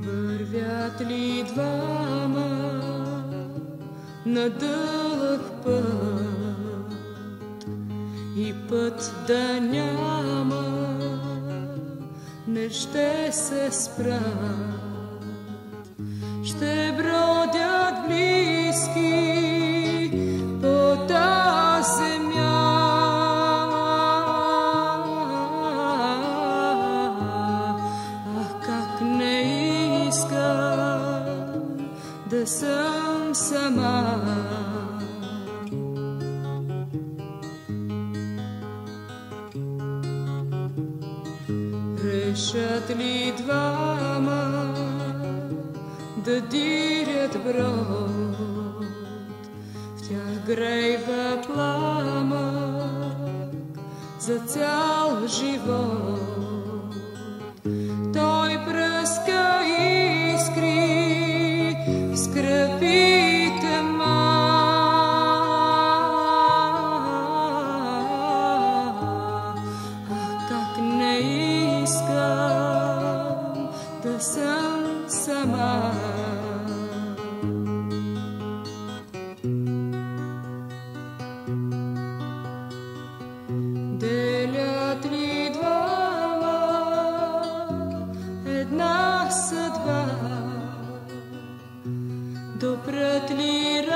Вървят ли двама на дълъг път и път да няма, не ще се спрат, ще бродят близки по тази земя. Ах, как не искам да съм сама. Решат ли двама да дирят брод, в тях грейва пламък за цял живот. Той пръска искри в скръпите да съм сама. Делят ли двама една съдба, допрат ли